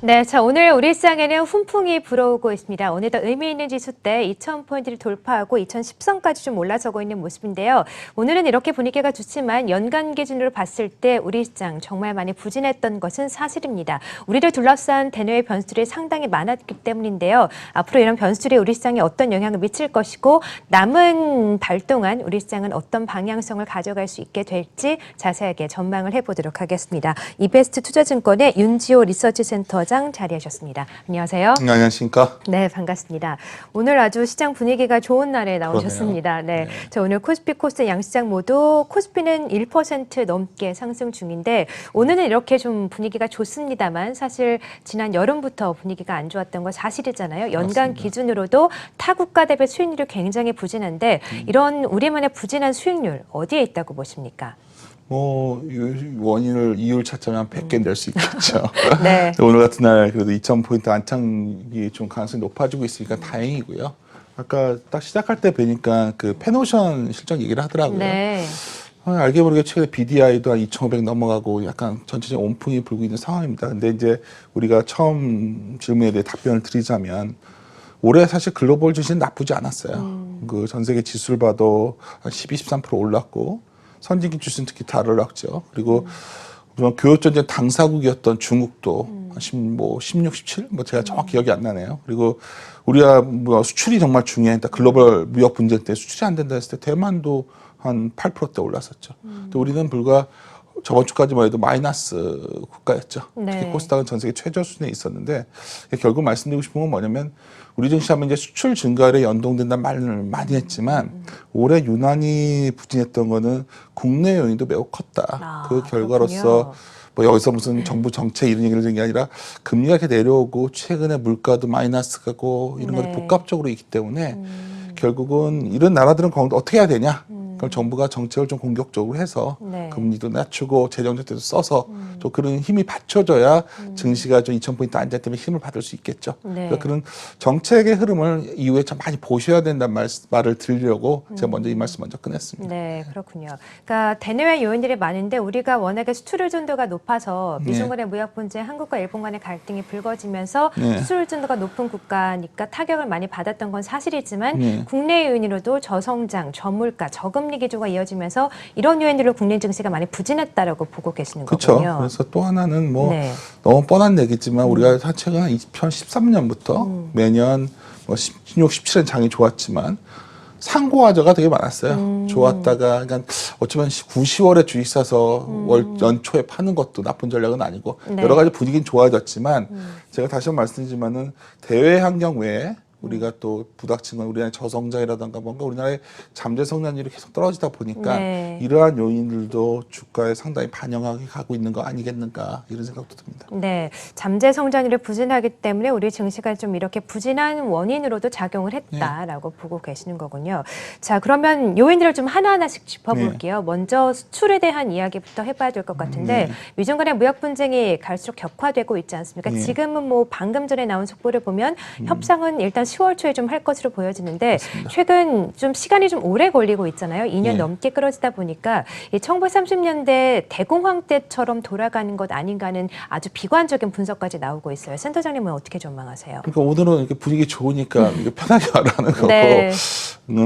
네, 자 오늘 우리 시장에는 훈풍이 불어오고 있습니다. 오늘도 의미 있는 지수대 2,000포인트를 돌파하고 2,010선까지 좀 올라서고 있는 모습인데요. 오늘은 이렇게 분위기가 좋지만 연간 기준으로 봤을 때 우리 시장 정말 많이 부진했던 것은 사실입니다. 우리를 둘러싼 대내외 변수들이 상당히 많았기 때문인데요. 앞으로 이런 변수들이 우리 시장에 어떤 영향을 미칠 것이고 남은 달 동안 우리 시장은 어떤 방향성을 가져갈 수 있게 될지 자세하게 전망을 해보도록 하겠습니다. 이베스트 투자증권의 윤지호 리서치센터장 자리하셨습니다. 안녕하세요. 안녕하십니까? 네, 반갑습니다. 오늘 아주 시장 분위기가 좋은 날에 나오셨습니다. 네. 자, 오늘 코스피, 코스닥 양시장 모두 코스피는 1% 넘게 상승 중인데 오늘은 이렇게 좀 분위기가 좋습니다만 사실 지난 여름부터 분위기가 안 좋았던 거 사실이잖아요. 연간 맞습니다. 기준으로도 타국가 대비 수익률이 굉장히 부진한데 이런 우리만의 부진한 수익률 어디에 있다고 보십니까? 뭐 이유를 찾자면 100개 낼 수 있겠죠. 네. 오늘 같은 날 그래도 2,000포인트 안착이 좀 가능성이 높아지고 있으니까 다행이고요. 아까 딱 시작할 때 뵈니까 그 페노션 실적 얘기를 하더라고요. 네. 알게 모르게 최근에 BDI도 한 2,500 넘어가고 약간 전체적인 온풍이 불고 있는 상황입니다. 근데 이제 우리가 처음 질문에 대해 답변을 드리자면 올해 사실 글로벌 주식은 나쁘지 않았어요. 그 전 세계 지수를 봐도 한 12, 13% 올랐고 선진국 주식은 특히 다 올랐죠. 그리고 교역전쟁 당사국이었던 중국도 16, 17? 뭐 제가 정확히 기억이 안 나네요. 그리고 우리가 뭐 수출이 정말 중요했다. 글로벌 무역 분쟁 때 수출이 안 된다 했을 때 대만도 한 8%대 올랐었죠. 근데 우리는 불과 저번 주까지만 해도 마이너스 국가였죠. 네. 특히 코스닥은 전 세계 최저 수준에 있었는데 결국 말씀드리고 싶은 건 뭐냐면 우리 증시하면 이제 수출 증가율에 연동된다는 말을 많이 했지만 올해 유난히 부진했던 거는 국내 요인도 매우 컸다. 그 결과로서 그렇군요. 뭐 여기서 무슨 정부 정책 이런 얘기를 드는 게 아니라 금리가 이렇게 내려오고 최근에 물가도 마이너스가고 이런 것이 네. 복합적으로 있기 때문에 결국은 이런 나라들은 어떻게 해야 되냐? 그럼 정부가 정책을 좀 공격적으로 해서 네. 금리도 낮추고 재정정책도 써서 좀 그런 힘이 받쳐져야 증시가 좀 2,000포인트 안정 때문에 힘을 받을 수 있겠죠. 네. 그러니까 그런 정책의 흐름을 이후에 참 많이 보셔야 된다는 말을 드리려고 제가 먼저 이 말씀 먼저 꺼냈습니다. 네, 그렇군요. 그러니까 대내외 요인들이 많은데 우리가 워낙에 수출 의존도가 높아서 미중 간의 무역 분쟁, 한국과 일본 간의 갈등이 불거지면서 네. 수출 의존도가 높은 국가니까 타격을 많이 받았던 건 사실이지만 네. 국내 요인으로도 저성장, 저물가, 저금리 기조가 이어지면서 이런 요인들로 국내 증시가 많이 부진했다라고 보고 계시는 그렇죠. 거군요. 그래서 또 하나는 뭐 네. 너무 뻔한 얘기지만 우리가 최근 한 2013년부터 매년 뭐 16, 17년 장이 좋았지만 상고하저가 되게 많았어요. 좋았다가 그러니까 어쩌면 9, 10월에 주식 사서 연초에 파는 것도 나쁜 전략은 아니고 네. 여러 가지 분위기는 좋아졌지만 제가 다시 한번 말씀드리지만은 대외 환경 외에 우리가 또 부닥친 건 우리나라의 저성장이라든가 뭔가 우리나라의 잠재 성장률이 계속 떨어지다 보니까 네. 이러한 요인들도 주가에 상당히 반영하게 가고 있는 거 아니겠는가 이런 생각도 듭니다. 네, 잠재 성장률이 부진하기 때문에 우리 증시가 좀 이렇게 부진한 원인으로도 작용을 했다라고 보고 계시는 거군요. 자, 그러면 요인들을 좀 하나하나씩 짚어볼게요. 먼저 수출에 대한 이야기부터 해봐야 될 것 같은데 미중 간의 무역 분쟁이 갈수록 격화되고 있지 않습니까? 네. 지금은 뭐 방금 전에 나온 속보를 보면 협상은 일단 10월 초에 좀 할 것으로 보여지는데 맞습니다. 최근 좀 시간이 좀 오래 걸리고 있잖아요. 2년 네. 넘게 끌어지다 보니까 이 1930년대 대공황 때처럼 돌아가는 것 아닌가는 아주 비관적인 분석까지 나오고 있어요. 센터장님은 어떻게 전망하세요? 그러니까 오늘은 이렇게 분위기 좋으니까 이게 편하게 말하는 거고 네.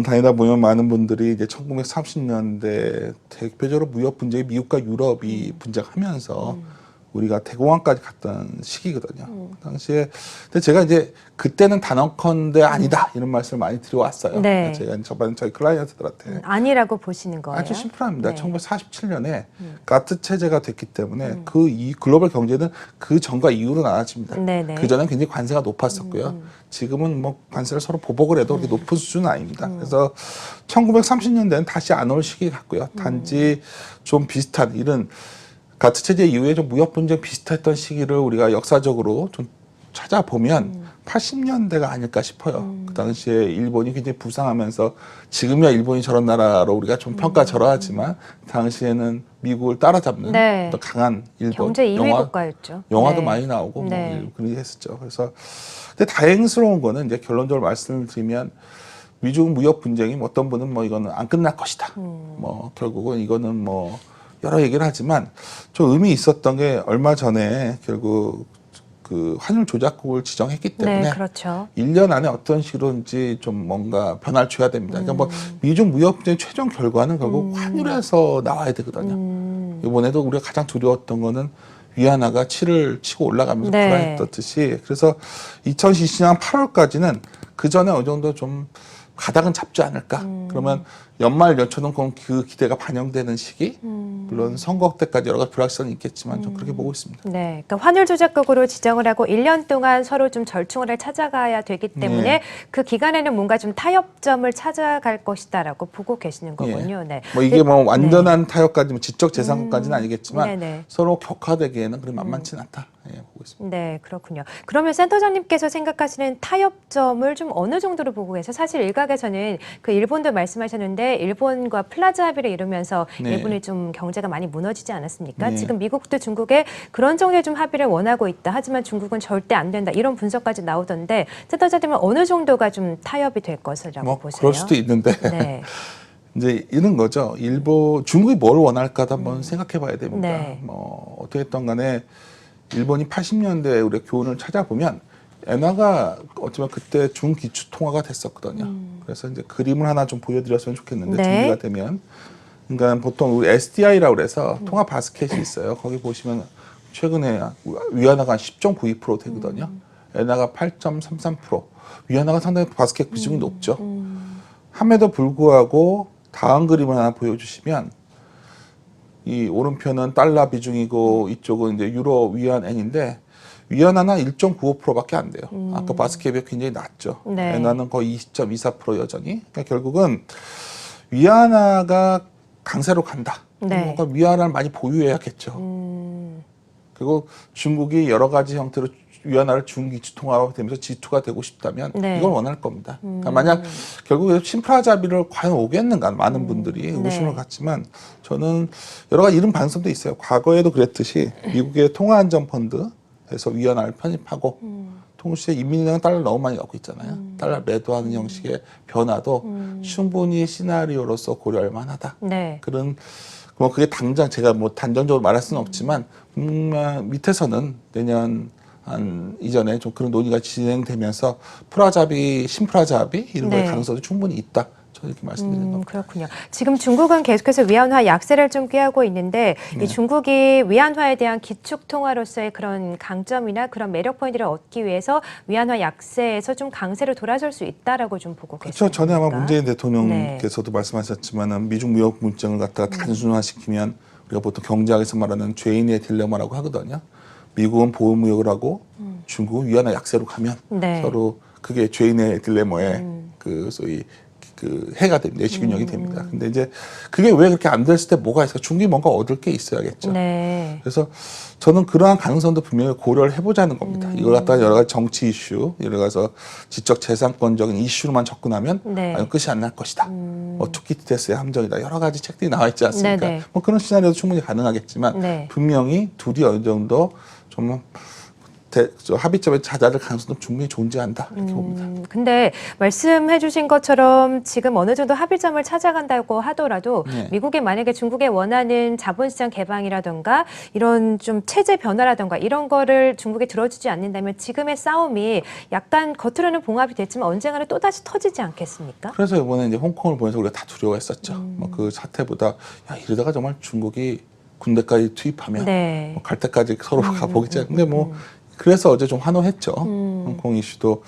다니다 보면 많은 분들이 이제 1930년대 대표적으로 무역 분쟁이 미국과 유럽이 분쟁하면서 우리가 대공황까지 갔던 시기거든요. 그 당시에 근데 제가 이제 그때는 단언컨대 아니다 이런 말씀을 많이 드려왔어요. 네. 제가 저희 클라이언트들한테 아니라고 보시는 거예요? 아주 심플합니다. 네. 1947년에 가트 체제가 됐기 때문에 이 글로벌 경제는 그 전과 이후로 나눠집니다. 네네. 그 전엔 굉장히 관세가 높았었고요. 지금은 뭐 관세를 서로 보복을 해도 그렇게 높은 수준은 아닙니다. 그래서 1930년대는 다시 안 올 시기 같고요. 단지 좀 비슷한 이런 가트 체제 이후에 좀 무역 분쟁 비슷했던 시기를 우리가 역사적으로 좀 찾아보면 80년대가 아닐까 싶어요. 그 당시에 일본이 굉장히 부상하면서 지금이야 일본이 저런 나라로 우리가 좀 평가절하하지만 당시에는 미국을 따라잡는 네. 또 강한 일본 경제 2위 국가였죠. 영화도 네. 많이 나오고 네. 뭐 그렇게 했었죠. 그래서 근데 다행스러운 거는 이제 결론적으로 말씀을 드리면 미중 무역 분쟁이 어떤 분은 뭐 이거는 안 끝날 것이다. 뭐 결국은 이거는 뭐 여러 얘기를 하지만 좀 의미 있었던 게 얼마 전에 결국 그 환율 조작국을 지정했기 때문에 네, 그렇죠. 1년 안에 어떤 식으로인지 좀 뭔가 변화를 줘야 됩니다. 그러니까 뭐 미중 무역 분쟁 최종 결과는 결국 환율에서 나와야 되거든요. 이번에도 우리가 가장 두려웠던 거는 위안화가 7을 치고 올라가면서 네. 불안했듯이 그래서 2020년 8월까지는 그 전에 어느 정도 좀 가닥은 잡지 않을까. 그러면 연말 연초는 그 기대가 반영되는 시기. 물론 선거 때까지 여러 가지 불확실성이 있겠지만 좀 그렇게 보고 있습니다. 네, 그러니까 환율 조작국으로 지정을 하고 1년 동안 서로 좀 절충을 찾아가야 되기 때문에 네. 그 기간에는 뭔가 좀 타협점을 찾아갈 것이다라고 보고 계시는 거군요. 네. 뭐 이게 뭐 완전한 타협까지, 뭐 지적 재산권까지는 아니겠지만 네네. 서로 격화되기에는 그리 만만치는 않다. 예, 보고 있습니다. 네, 그렇군요. 그러면 센터장님께서 생각하시는 타협점을 좀 어느 정도로 보고 계세요? 사실 일각에서는 그 일본도 말씀하셨는데 일본과 플라자 합의를 이루면서 네. 일본이 좀 경제가 많이 무너지지 않았습니까? 네. 지금 미국도 중국에 그런 정도의 좀 합의를 원하고 있다. 하지만 중국은 절대 안 된다. 이런 분석까지 나오던데 센터장님은 어느 정도가 좀 타협이 될 것이라고 뭐 보세요? 그럴 수도 있는데 네. 이제 이런 거죠. 중국이 뭘 원할까도 한번 생각해봐야 됩니다. 네. 뭐 어떻게 했던 간에 일본이 80년대 우리 교훈을 찾아보면 엔화가 어쩌면 그때 중기축 통화가 됐었거든요. 그래서 이제 그림을 하나 좀 보여드렸으면 좋겠는데 네. 준비가 되면, 그러니까 보통 우리 SDI라고 그래서 통화 바스켓이 있어요. 거기 보시면 최근에 위안화가 한 10.92% 되거든요. 엔화가 8.33%. 위안화가 상당히 바스켓 비중이 높죠. 함에도 불구하고 다음 그림을 하나 보여주시면 이 오른편은 달러 비중이고 이쪽은 이제 유로, 위안, 엔인데 위안화는 1.95%밖에 안 돼요. 아까 바스켓이 굉장히 낮죠. 네. 엔화는 거의 20.24% 여전히. 그러니까 결국은 위안화가 강세로 간다. 네. 뭔가 위안화를 많이 보유해야겠죠. 그리고 중국이 여러 가지 형태로 위안화를 중기축 통화로 되면서 지투가 되고 싶다면 네. 이걸 원할 겁니다. 그러니까 만약 결국에 심플하자 합의를 과연 오겠는가 많은 분들이 의구심을 네. 갖지만 저는 여러 가지 이런 방송도 있어요. 과거에도 그랬듯이 미국의 통화안전펀드에서 위안화를 편입하고 동시에 인민은행은 달러를 너무 많이 갖고 있잖아요. 달러 매도하는 형식의 변화도 충분히 시나리오로서 고려할 만하다. 네. 그런 뭐 그게 당장 제가 뭐 단정적으로 말할 수는 없지만 밑에서는 내년 한 이전에 좀 그런 논의가 진행되면서 프라자비, 심프라자비 이런 거의 네. 가능성도 충분히 있다. 저는 이렇게 말씀드리는 겁니다. 그렇군요. 지금 중국은 계속해서 위안화 약세를 좀 꾀하고 있는데 네. 이 중국이 위안화에 대한 기축 통화로서의 그런 강점이나 그런 매력 포인트를 얻기 위해서 위안화 약세에서 좀 강세로 돌아설 수 있다라고 좀 보고 그렇죠. 계십니까? 전에 아마 문재인 네. 대통령께서도 말씀하셨지만은 미중 무역 문쟁을 갖다가 단순화시키면 우리가 보통 경제학에서 말하는 죄인의 딜레마라고 하거든요. 미국은 보호무역을 하고 중국은 위안화 약세로 가면 네. 서로 그게 죄인의 딜레마의 그 소위 그 해가 됩니다. 내시균형이 됩니다. 근데 이제 그게 왜 그렇게 안 됐을 때 뭐가 있을까? 중국이 뭔가 얻을 게 있어야겠죠. 네. 그래서 저는 그러한 가능성도 분명히 고려를 해보자는 겁니다. 이걸 갖다가 여러 가지 정치 이슈, 여러 가지 지적 재산권적인 이슈로만 접근하면 네. 아니, 끝이 안 날 것이다. 뭐 투키티테스의 함정이다. 여러 가지 책들이 나와 있지 않습니까? 네네. 뭐 그런 시나리오도 충분히 가능하겠지만 네. 분명히 둘이 어느 정도 좀 합의점에 찾아들 가능성도 충분히 존재한다. 이렇게 봅니다. 근데 말씀해 주신 것처럼 지금 어느 정도 합의점을 찾아간다고 하더라도 네. 미국이 만약에 중국에 원하는 자본시장 개방이라던가 이런 좀 체제 변화라던가 이런 거를 중국에 들어주지 않는다면 지금의 싸움이 약간 겉으로는 봉합이 됐지만 언젠가는 또다시 터지지 않겠습니까? 그래서 이번에 이제 홍콩을 보면서 우리가 다 두려워했었죠. 뭐 그 사태보다 야 이러다가 정말 중국이 군대까지 투입하면 네. 뭐 갈 때까지 서로 가보겠지. 근데 뭐 그래서 어제 좀 환호했죠. 홍콩 이슈도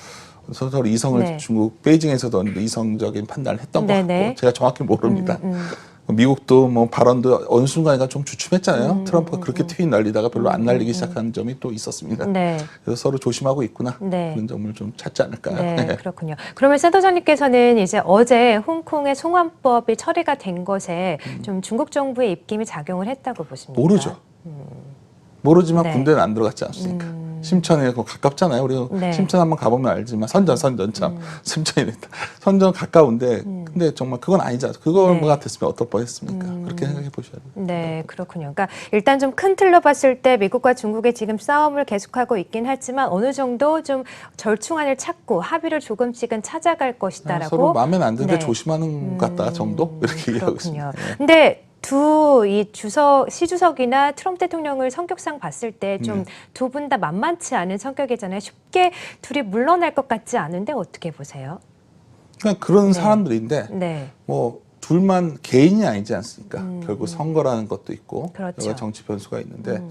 서로 이성을 네. 중국 베이징에서도 이성적인 판단을 했던 것 네네. 같고 제가 정확히 모릅니다. 미국도 뭐 발언도 어느 순간인가 좀 주춤했잖아요. 트럼프가 그렇게 트윗 날리다가 별로 안 날리기 시작한 점이 또 있었습니다. 네. 그래서 서로 조심하고 있구나. 네. 그런 점을 좀 찾지 않을까요? 네, 그렇군요. 그러면 센터장님께서는 이제 어제 홍콩의 송환법이 처리가 된 것에 좀 중국 정부의 입김이 작용을 했다고 보십니까? 모르죠. 모르지만 네. 군대는 안 들어갔지 않습니까? 심천에 가깝잖아요. 우리 네. 심천 한번 가보면 알지만 선전 참 심천이 선전 가까운데 근데 정말 그건 아니잖아요. 그걸 네. 뭐 같았으면 어떨 뻔했습니까? 그렇게 생각해 보셔야 돼요. 네, 그렇군요. 그러니까 일단 좀 큰 틀로 봤을 때 미국과 중국의 지금 싸움을 계속하고 있긴 하지만 어느 정도 좀 절충안을 찾고 합의를 조금씩은 찾아갈 것이다라고. 서로 마음에 안 드는데 네. 조심하는 것 같다 정도 이렇게 얘기하고 있습니다. 그렇군요. 근데 이 시주석이나 트럼프 대통령을 성격상 봤을 때 좀 두 분 다 만만치 않은 성격이잖아요. 쉽게 둘이 물러날 것 같지 않은데 어떻게 보세요? 그냥 그런 사람들인데 네. 뭐 둘만 개인이 아니지 않습니까? 결국 선거라는 것도 있고 그렇죠. 여러 정치 변수가 있는데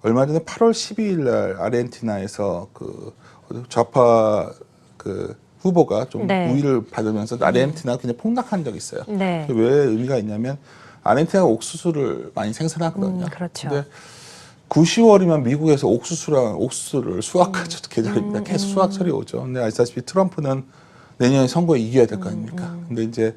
얼마 전에 8월 12일 날 아르헨티나에서 그 좌파 그 후보가 좀 네. 우위를 받으면서 아르헨티나가 굉장히 폭락한 적이 있어요. 네. 왜 의미가 있냐면 아르헨티나가 옥수수를 많이 생산하거든요. 그렇죠. 근데 9, 10월이면 미국에서 옥수수를 수확할 계절입니다. 계속 수확철이 오죠. 근데 아시다시피 트럼프는 내년에 선거에 이겨야 될 거 아닙니까? 근데 이제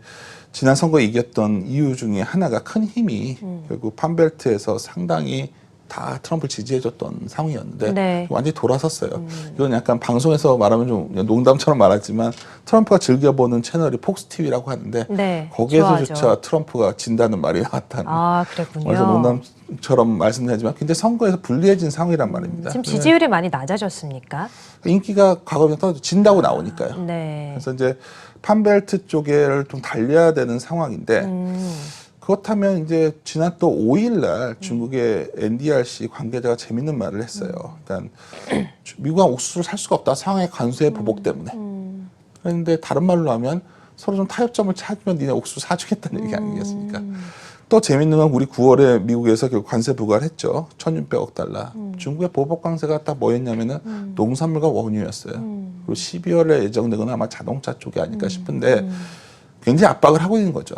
지난 선거에 이겼던 이유 중에 하나가 큰 힘이 결국 판벨트에서 상당히 다 트럼프를 지지해줬던 상황이었는데 네. 완전히 돌아섰어요. 이건 약간 방송에서 말하면 좀 농담처럼 말하지만 트럼프가 즐겨보는 채널이 폭스 TV라고 하는데 네. 거기에서조차 좋아하죠. 트럼프가 진다는 말이 나왔다는. 아, 그랬군요. 그래서 농담처럼 말씀드리지만 굉장히 선거에서 불리해진 상황이란 말입니다. 지금 지지율이 많이 낮아졌습니까? 인기가 과거보다 떨어져 진다고 나오니까요. 네. 그래서 이제 판벨트 쪽을 좀 달려야 되는 상황인데 그렇다면 이제 지난 또 5일 날 중국의 NDRC 관계자가 재밌는 말을 했어요. 그러니까 미국은 옥수수를 살 수가 없다. 상하이 관세 보복 때문에. 그런데 다른 말로 하면 서로 좀 타협점을 찾으면 니네 옥수수 사주겠다는 얘기 아니겠습니까? 또 재밌는 건 우리 9월에 미국에서 결국 관세 부과를 했죠. 1,600억 달러. 중국의 보복 관세가 딱 뭐였냐면은 농산물과 원유였어요. 그리고 12월에 예정되거나 아마 자동차 쪽이 아닐까 싶은데 굉장히 압박을 하고 있는 거죠.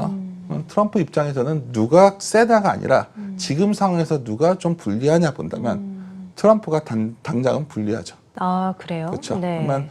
트럼프 입장에서는 누가 세다가 아니라 지금 상황에서 누가 좀 불리하냐 본다면 트럼프가 당장은 불리하죠. 아, 그래요? 그렇죠. 네. 그러면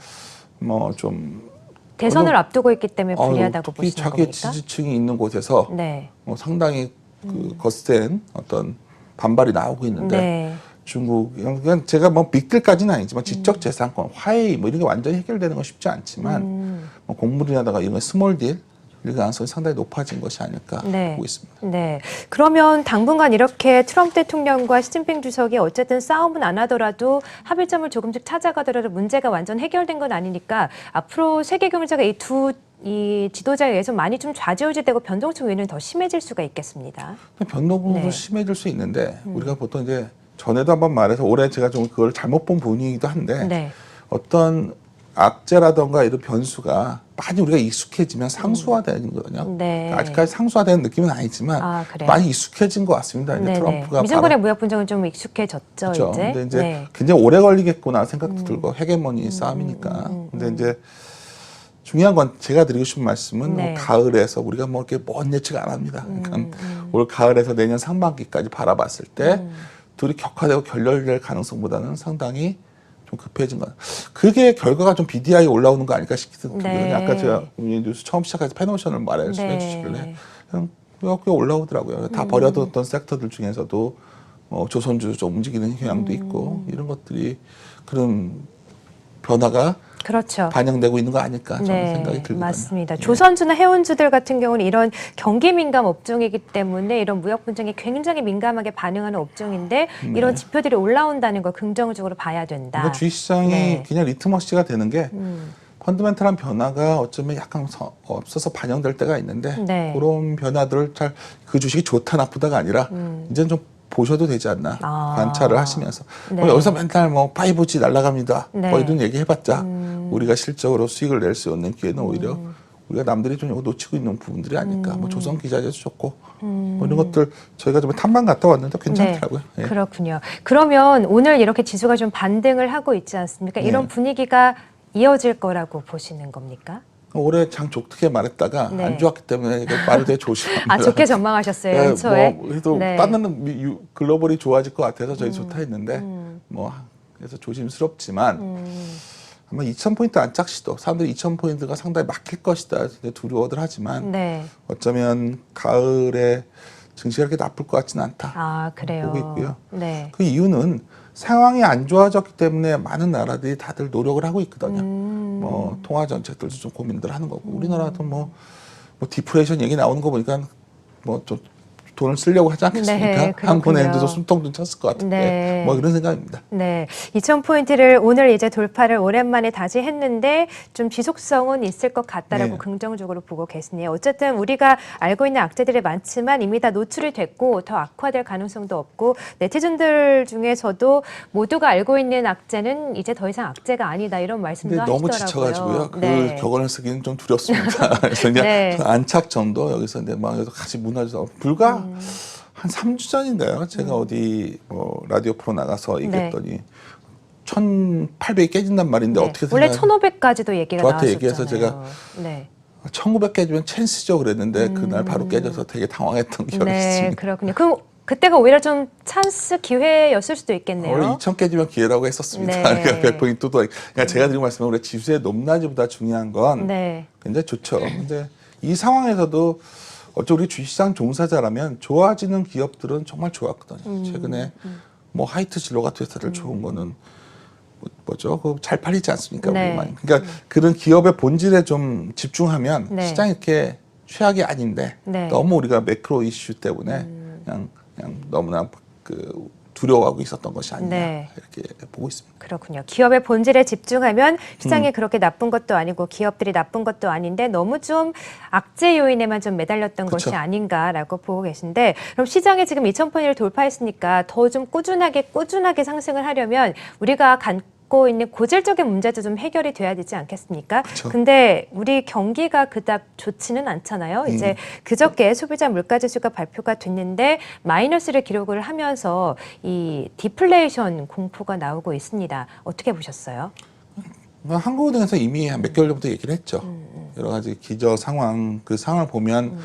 뭐 좀 대선을 앞두고 있기 때문에 불리하다고 특히 보시는 자기의 겁니까? 지지층이 있는 곳에서 네. 상당히 그 거센 어떤 반발이 나오고 있는데 네. 중국 그냥 제가 뭐 빅들까지는 아니지만 지적 재산권, 화해 뭐 이런 게 완전히 해결되는 건 쉽지 않지만 뭐 곡물이라다가 이런 스몰 딜 일 가능성이 상당히 높아진 것이 아닐까 네. 보고 있습니다. 네. 그러면 당분간 이렇게 트럼프 대통령과 시진핑 주석이 어쨌든 싸움은 안 하더라도 합의점을 조금씩 찾아가더라도 문제가 완전 해결된 건 아니니까 앞으로 세계 경제가 이 지도자에 의해서 많이 좀 좌지우지되고 변동성 요인은 더 심해질 수가 있겠습니다. 변동도 네. 심해질 수 있는데 우리가 보통 이제 전에도 한번 말해서 올해 제가 좀 그걸 잘못 본 부분이기도 한데 네. 어떤 악재라던가 이런 변수가 많이 우리가 익숙해지면 상수화되는 거거든요. 네. 그러니까 아직까지 상수화되는 느낌은 아니지만 아, 그래요? 많이 익숙해진 것 같습니다. 이제 네네. 트럼프가 미중간의 무역 분쟁은 좀 익숙해졌죠, 그렇죠. 이제. 근데 이제 네. 굉장히 오래 걸리겠구나 생각도 들고 헤게모니 싸움이니까. 근데 이제 중요한 건 제가 드리고 싶은 말씀은 네. 뭐 가을에서 우리가 뭐 이렇게 먼 예측 안 합니다. 그러니까 올 가을에서 내년 상반기까지 바라봤을 때 둘이 격화되고 결렬될 가능성보다는 상당히 좀 급해진 것. 그게 결과가 좀 BDI 올라오는 거 아닐까 싶거든요. 네. 아까 제가 뉴스 처음 시작해서 패노션을 말해 주시길래 그냥 꽤 올라오더라고요. 다 버려뒀던 섹터들 중에서도 뭐 조선주 좀 움직이는 경향도 있고 이런 것들이 그런 변화가 그렇죠. 반영되고 있는 거 아닐까 저는 생각이 들거든요. 맞습니다. 예. 조선주나 해운주들 같은 경우는 이런 경기 민감 업종이기 때문에 이런 무역 분쟁에 굉장히 민감하게 반응하는 업종인데 이런 지표들이 올라온다는 걸 긍정적으로 봐야 된다. 그러니까 주식시장이 네. 그냥 리트머스가 되는 게 펀드멘탈한 변화가 어쩌면 약간 없어서 반영될 때가 있는데 네. 그런 변화들을 잘 그 주식이 좋다 나쁘다가 아니라 이제는 좀 보셔도 되지 않나 관찰을 하시면서 네. 여기서 맨날 뭐 5G 날아갑니다 네. 뭐 이런 얘기 해봤자 우리가 실적으로 수익을 낼 수 있는 기회는 오히려 우리가 남들이 좀 이거 놓치고 있는 부분들이 아닐까 뭐 조선 기자재도 좋고 뭐 이런 것들 저희가 좀 탐방 갔다 왔는데 괜찮더라고요. 네. 예. 그렇군요. 그러면 오늘 이렇게 지수가 좀 반등을 하고 있지 않습니까? 이런 분위기가 이어질 거라고 보시는 겁니까? 올해 장 좋게 말했다가 네. 안 좋았기 때문에 말을 되게 조심합니다. 아, 좋게 전망하셨어요, 예, 연초에? 뭐 그래도 네. 다른 글로벌이 좋아질 것 같아서 저희 좋다 했는데 뭐 그래서 조심스럽지만 아마 2,000포인트 안착시도 사람들이 2,000포인트가 상당히 막힐 것이다 두려워들 하지만 네. 어쩌면 가을에 증시가 그렇게 나쁠 것 같지는 않다. 아, 그래요. 보고 있고요. 네. 그 이유는 상황이 안 좋아졌기 때문에 많은 나라들이 다들 노력을 하고 있거든요. 뭐 통화 정책들도 좀 고민들 하는 거고 우리나라도 뭐 디프레이션 얘기 나오는 거 보니까 뭐 좀 돈을 쓰려고 하지 않겠습니까? 네, 한국은행도 숨통 좀 쳤을 것 같은데 네. 뭐 그런 생각입니다. 네, 2,000포인트를 오늘 이제 돌파를 오랜만에 다시 했는데 좀 지속성은 있을 것 같다라고 네. 긍정적으로 보고 계시네요. 어쨌든 우리가 알고 있는 악재들이 많지만 이미 다 노출이 됐고 더 악화될 가능성도 없고 네티즌들 중에서도 모두가 알고 있는 악재는 이제 더 이상 악재가 아니다 이런 말씀도 근데 너무 하시더라고요. 지쳐가지고요. 그 네. 격언을 쓰기는 좀 두렵습니다. 그래서 이제 네. 그 안착점도 여기서 이제 막 같이 무너져서 불과 한 3주 전인가요? 제가 어디 뭐 라디오 프로 나가서 얘기했더니 1,800이 깨진단 말인데 네. 어떻게 원래 생각하세요? 1,500까지도 얘기가 저한테 나왔었잖아요. 얘기해서 제가 네. 1,900 깨지면 찬스죠 그랬는데 그날 바로 깨져서 되게 당황했던 기억이 네, 있습니다. 그렇군요. 그럼 그때가 오히려 좀 찬스 기회였을 수도 있겠네요. 원래 2,000 깨지면 기회라고 했었습니다. 네. 그러니까 100포인트도 그러니까 제가 드린 말씀은 우리 지수의 높낮이보다 중요한 건 네. 굉장히 좋죠. 근데 이 상황에서도 어쩌 우리 주식시장 종사자라면 좋아지는 기업들은 정말 좋았거든요. 최근에 뭐 하이트 진로 같은 회사들 좋은 거는 뭐죠? 그 잘 팔리지 않습니까? 네. 우리 많이. 그러니까 그런 기업의 본질에 좀 집중하면 네. 시장이 이렇게 최악이 아닌데 네. 너무 우리가 매크로 이슈 때문에 그냥 너무나 그 두려워하고 있었던 것이 아니냐 네. 이렇게 보고 있습니다. 그렇군요. 기업의 본질에 집중하면 시장이 그렇게 나쁜 것도 아니고 기업들이 나쁜 것도 아닌데 너무 좀 악재 요인에만 좀 매달렸던 그쵸. 것이 아닌가라고 보고 계신데 그럼 시장이 지금 2,000포인트를 돌파했으니까 더 좀 꾸준하게 상승을 하려면 우리가 갖고 있는 고질적인 문제도 좀 해결이 돼야 되지 않겠습니까? 그쵸. 근데 우리 경기가 그닥 좋지는 않잖아요. 이제 그저께 소비자 물가지수가 발표가 됐는데 마이너스를 기록을 하면서 이 디플레이션 공포가 나오고 있습니다. 어떻게 보셨어요? 한국은행에서 이미 한 몇 개월 전부터 얘기를 했죠. 여러 가지 기저 상황, 그 상황을 보면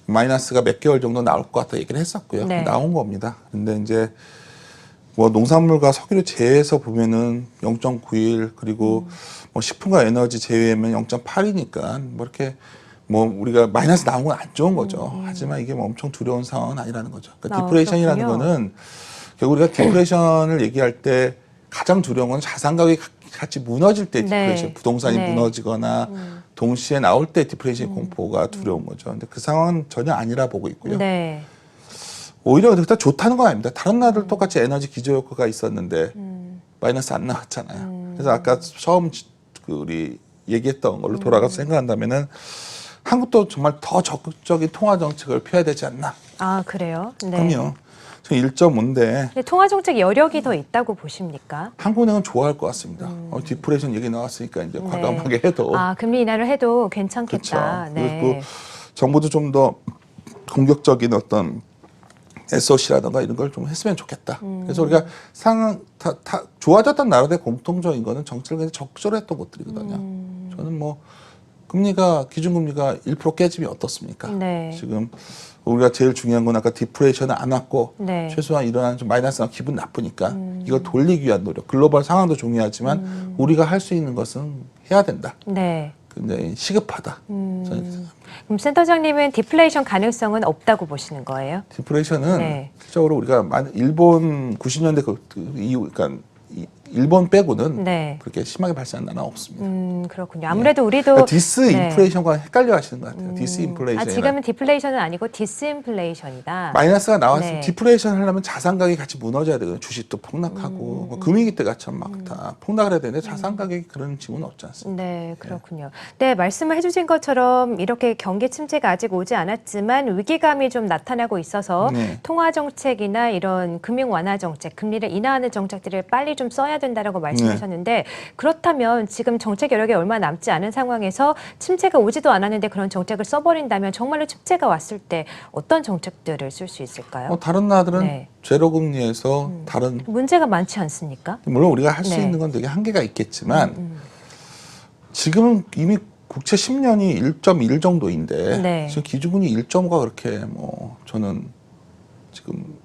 마이너스가 몇 개월 정도 나올 것 같다 얘기를 했었고요. 네. 나온 겁니다. 근데 이제 뭐 농산물과 석유를 제외해서 보면은 0.91 그리고 뭐 식품과 에너지 제외하면 0.8이니까 뭐 이렇게 뭐 우리가 마이너스 나온 건 안 좋은 거죠. 하지만 이게 뭐 엄청 두려운 상황은 아니라는 거죠. 그러니까 디플레이션이라는 그렇군요. 거는 결국 우리가 디플레이션을 얘기할 때 가장 두려운 건 자산 가격이 같이 무너질 때 디플레이션, 네. 부동산이 네. 무너지거나 동시에 나올 때 디플레이션 공포가 두려운 거죠. 근데 그 상황은 전혀 아니라 보고 있고요. 네. 오히려 그때 좋다는 건 아닙니다. 다른 나라들 똑같이 에너지 기저 효과가 있었는데 마이너스 안 나왔잖아요. 그래서 아까 처음 그 우리 얘기했던 걸로 돌아가서 생각한다면은 한국도 정말 더 적극적인 통화 정책을 펴야 되지 않나. 아, 그래요? 네. 그럼요. 지금 1.5인데 근데 통화 정책 여력이 더 있다고 보십니까? 한국은행은 좋아할 것 같습니다. 디플레이션 얘기 나왔으니까 이제 과감하게 해도 아, 금리 인하를 해도 괜찮겠다. 그렇죠. 네. 그리고 정부도 좀 더 공격적인 어떤 SOC라든가 이런 걸 좀 했으면 좋겠다. 그래서 우리가 상황 다 좋아졌던 나라들의 공통적인 거는 정책을 굉장히 적절했던 것들이거든요. 저는 뭐 금리가 기준금리가 1% 깨지면 어떻습니까? 네. 지금 우리가 제일 중요한 건 아까 디플레이션은 안 왔고 네. 최소한 일어나는 좀 마이너스가 기분 나쁘니까 이걸 돌리기 위한 노력. 글로벌 상황도 중요하지만 우리가 할 수 있는 것은 해야 된다. 네. 굉장히 시급하다. 저는 생각합니다. 그럼 센터장님은 디플레이션 가능성은 없다고 보시는 거예요? 디플레이션은 네. 실적으로 우리가 일본 90년대 그 이후 그러니까 일본 빼고는 네. 그렇게 심하게 발생한 나라는 없습니다. 그렇군요. 아무래도 우리도 그러니까 디스 네. 인플레이션과 헷갈려 하시는 것 같아요. 디스 인플레이션. 아, 지금은 디플레이션은 아니고 디스인플레이션이다. 마이너스가 나왔으면 네. 디플레이션 하려면 자산 가격이 같이 무너져야 되거든요. 주식도 폭락하고 뭐 금융위기 때 같이만 막 다 폭락을 해야 되는데 자산 가격이 그런 징후는 없지 않습니다. 네, 그렇군요. 네, 말씀을 해주신 것처럼 이렇게 경기 침체가 아직 오지 않았지만 위기감이 좀 나타나고 있어서 네. 통화 정책이나 이런 금융 완화 정책, 금리를 인하하는 정책들을 빨리 좀 써야 된다라고 말씀하셨는데 그렇다면 지금 정책 여력이 얼마 남지 않은 상황에서 침체가 오지도 않았는데 그런 정책을 써버린다면 정말로 침체가 왔을 때 어떤 정책들을 쓸 수 있을까요? 다른 나라들은 네. 제로 금리에서 다른 문제가 많지 않습니까? 물론 우리가 할 수 네. 있는 건 되게 한계가 있겠지만 지금은 이미 국채 10년이 1.1 정도인데 네. 지금 기준금리 1.5가 그렇게 뭐 저는 지금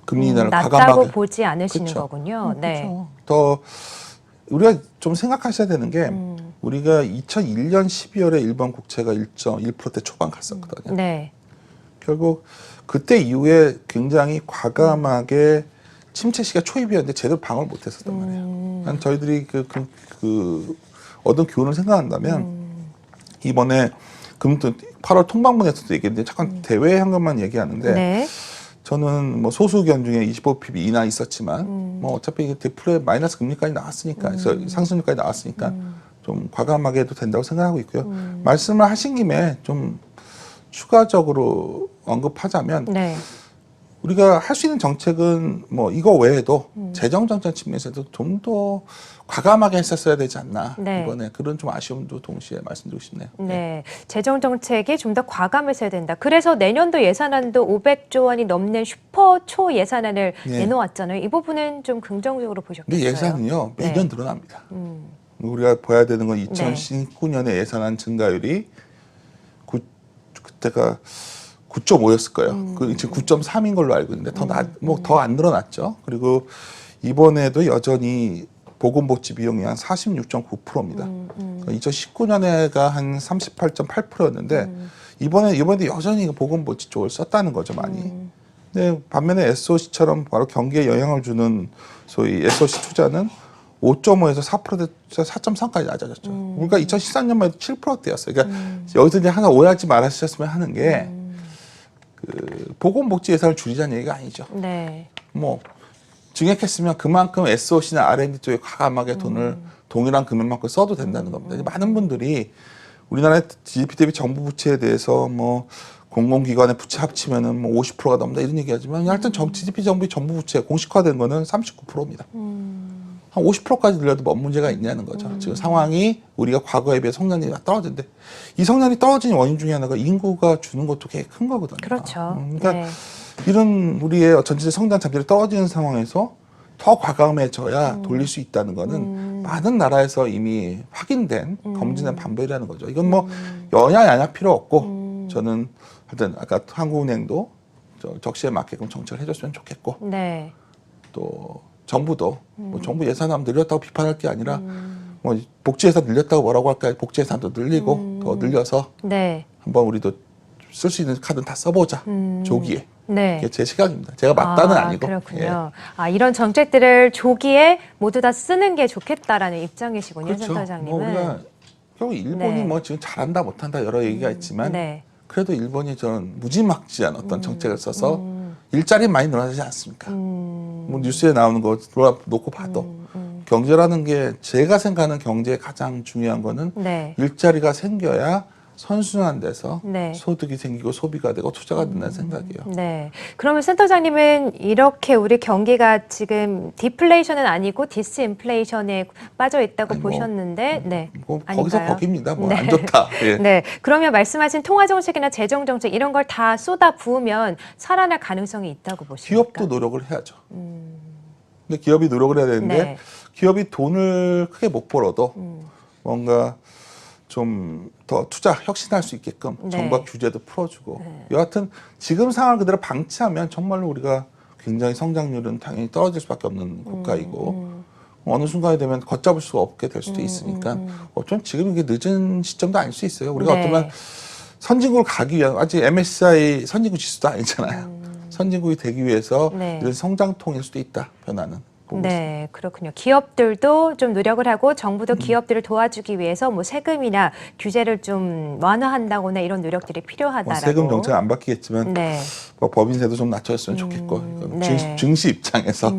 금리 인하를 낮다고 과감하게 보지 않으시는 그쵸. 거군요. 네. 그렇죠. 더 우리가 좀 생각하셔야 되는 게 우리가 2001년 12월에 일본 국채가 1.1%대 초반 갔었거든요. 네. 결국 그때 이후에 굉장히 과감하게 침체 시기가 초입이었는데 제대로 방어를 못했었단 말이에요. 난 저희들이 그 얻은 교훈을 생각한다면 이번에 금토 8월 통방문에서도 얘기했는데 잠깐 대외 현금만 얘기하는데 네. 저는 뭐 소수 의견 중에 25pb 이나 있었지만 뭐 어차피 이게 디플레 마이너스 금리까지 나왔으니까 그래서 상승률까지 나왔으니까 좀 과감하게 해도 된다고 생각하고 있고요. 말씀을 하신 김에 좀 추가적으로 언급하자면 네. 우리가 할 수 있는 정책은 뭐 이거 외에도 재정 정책 측면에서도 좀 더 과감하게 했었어야 되지 않나 네. 이번에 그런 좀 아쉬움도 동시에 말씀드리고 싶네요. 네, 재정 정책이 좀 더 과감했어야 된다. 그래서 내년도 예산안도 500조 원이 넘는 슈퍼 초 예산안을 네. 내놓았잖아요. 이 부분은 좀 긍정적으로 보셨겠어요? 근데 예산은요 네. 매년 늘어납니다. 우리가 봐야 되는 건 네. 2019년에 예산안 증가율이 그때가 9.5였을 거예요. 그 지금 9.3인 걸로 알고 있는데 더 안 늘어났죠. 그리고 이번에도 여전히 보건복지 비용이 한 46.9%입니다. 2019년에가 한 38.8%였는데 이번에도 여전히 보건복지 쪽을 썼다는 거죠, 많이. 근데 반면에 SOC처럼 바로 경기에 영향을 주는 소위 SOC 투자는 5.5에서 4%대 4.3까지 낮아졌죠. 우리가 2013년만 해도 7%대였어요. 그러니까 여기서 이제 하나 오해하지 말아주셨으면 하는 게 그 보건복지 예산을 줄이자는 얘기가 아니죠. 네. 뭐 증액했으면 그만큼 SOC나 R&D 쪽에 과감하게 돈을 동일한 금액만큼 써도 된다는 겁니다. 많은 분들이 우리나라의 GDP 대비 정부 부채에 대해서 뭐 공공기관의 부채 합치면은 뭐 50%가 넘는다 이런 얘기하지만 하여튼 GDP 정부 부채 공식화된 거는 39%입니다. 한 50%까지 늘려도 뭔 문제가 있냐는 거죠. 지금 상황이 우리가 과거에 비해 성장률이 떨어진데 이 성장이 떨어지는 원인 중에 하나가 인구가 주는 것도 꽤 큰 거거든요. 그렇죠. 그러니까 네. 이런 우리의 전체 성장 잠재력이 떨어지는 상황에서 더 과감해져야 돌릴 수 있다는 거는 많은 나라에서 이미 확인된 검증된 방법이라는 거죠. 이건 뭐 여야 야냐 필요 없고 저는 하여튼 아까 한국은행도 적시에 맞게끔 정책을 해줬으면 좋겠고 네. 또 정부도 뭐 정부 예산하면 늘렸다고 비판할 게 아니라 뭐 복지 예산 늘렸다고 뭐라고 할까요? 복지 예산도 늘리고 더 늘려서 네. 한번 우리도 쓸 수 있는 카드는 다 써보자 조기에. 네. 이게 제 시각입니다. 제가 맞다는 아니고. 그렇군요. 이런 정책들을 조기에 모두 다 쓰는 게 좋겠다라는 입장이시군요, 그렇죠. 센터장님은. 뭐 우리가 결국 일본이 네. 뭐 지금 잘한다 못한다 여러 얘기가 있지만 네. 그래도 일본이 전 무지막지한 어떤 정책을 써서 일자리 많이 늘어나지 않습니까? 뭐 뉴스에 나오는 거 놓고 봐도 경제라는 게 제가 생각하는 경제의 가장 중요한 거는 네. 일자리가 생겨야 선순환돼서 네. 소득이 생기고 소비가 되고 투자가 된다는 생각이에요. 네. 그러면 센터장님은 이렇게 우리 경기가 지금 디플레이션은 아니고 디스인플레이션에 빠져 있다고 아니, 뭐, 보셨는데, 네. 뭐 거기서 아닌가요? 거깁니다. 뭐 네. 안 좋다. 예. 네. 그러면 말씀하신 통화정책이나 재정정책 이런 걸 다 쏟아 부으면 살아날 가능성이 있다고 보십니까? 기업도 노력을 해야죠. 근데 기업이 노력을 해야 되는데 네. 기업이 돈을 크게 못 벌어도 뭔가 좀 더 투자 혁신할 수 있게끔 네. 정부가 규제도 풀어주고 여하튼 지금 상황을 그대로 방치하면 정말로 우리가 굉장히 성장률은 당연히 떨어질 수밖에 없는 국가이고 어느 순간이 되면 걷잡을 수가 없게 될 수도 있으니까 어쩌면 지금 이게 늦은 시점도 아닐 수 있어요. 우리가 네. 어쩌면 선진국을 가기 위한 아직 MSCI 선진국 지수도 아니잖아요. 선진국이 되기 위해서 네. 이런 성장통일 수도 있다. 변화는. 보고 있습니다. 네, 그렇군요. 기업들도 좀 노력을 하고 정부도 기업들을 도와주기 위해서 뭐 세금이나 규제를 좀 완화한다거나 이런 노력들이 뭐 필요하다라고. 세금 정책 안 바뀌겠지만 네. 뭐 법인세도 좀 낮춰졌으면 좋겠고 이건 네. 증시 입장에서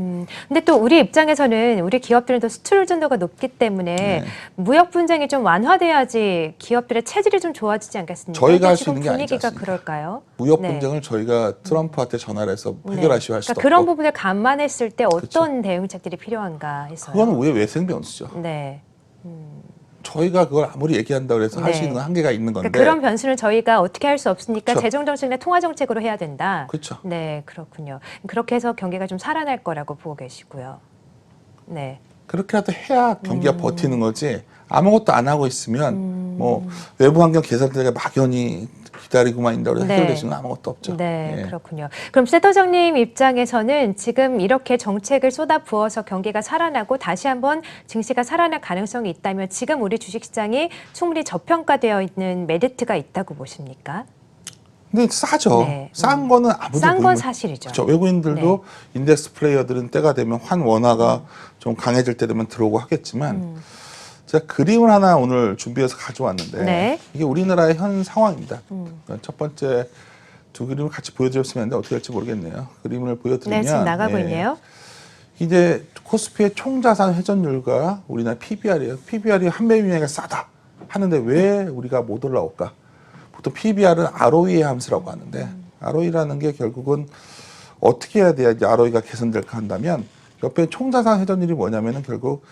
근데 또 우리 입장에서는 우리 기업들은 또 수출 의존도가 높기 때문에 네. 무역 분쟁이 좀 완화돼야지 기업들의 체질이 좀 좋아지지 않겠습니까? 저희가 할수 지금 있는 게 아니지 분위기가 않습니까? 그럴까요? 무역 네. 분쟁을 저희가 트럼프한테 전화를 해서 네. 해결하시오 할 수도 그러니까 그런 없고 부분을 감안했을 때 어떤 그렇죠. 대응책들이 필요한가 해서요. 그거는 우리의 외생 변수죠. 네. 저희가 그걸 아무리 얘기한다고 해서 할 수 네. 있는 건 한계가 있는 건데 그러니까 그런 변수는 저희가 어떻게 할 수 없으니까 그렇죠. 재정 정책이나 통화 정책으로 해야 된다. 그렇죠. 네, 그렇군요. 그렇게 해서 경기가 좀 살아날 거라고 보고 계시고요. 네. 그렇게라도 해야 경기가 버티는 거지 아무것도 안 하고 있으면 뭐 외부 환경 개선되가 막연히 기다리고만 있다고 해서 네. 해결될 수는 아무것도 없죠. 네, 예. 그렇군요. 그럼 센터장님 입장에서는 지금 이렇게 정책을 쏟아 부어서 경기가 살아나고 다시 한번 증시가 살아날 가능성이 있다면 지금 우리 주식시장이 충분히 저평가되어 있는 메리트가 있다고 보십니까? 근데 싸죠. 네. 싼 거는 아무도 싼 건 모르는- 사실이죠. 그렇죠. 외국인들도 인덱스 플레이어들은 때가 되면 환 원화가 좀 강해질 때 되면 들어오고 하겠지만 제가 그림을 하나 오늘 준비해서 가져왔는데 네. 이게 우리나라의 현 상황입니다. 그러니까 첫 번째 두 그림을 같이 보여드렸으면 하는데 어떻게 할지 모르겠네요. 그림을 보여드리면 네, 지금 나가고 예, 있네요. 이제 코스피의 총자산 회전율과 우리나라 PBR이에요. PBR이 한배위가 싸다 하는데 왜 우리가 못 올라올까? 보통 PBR은 ROE의 함수라고 하는데 ROE라는 게 결국은 어떻게 해야 돼야 이제 ROE가 개선될까 한다면 옆에 총자산 회전율이 뭐냐면은 결국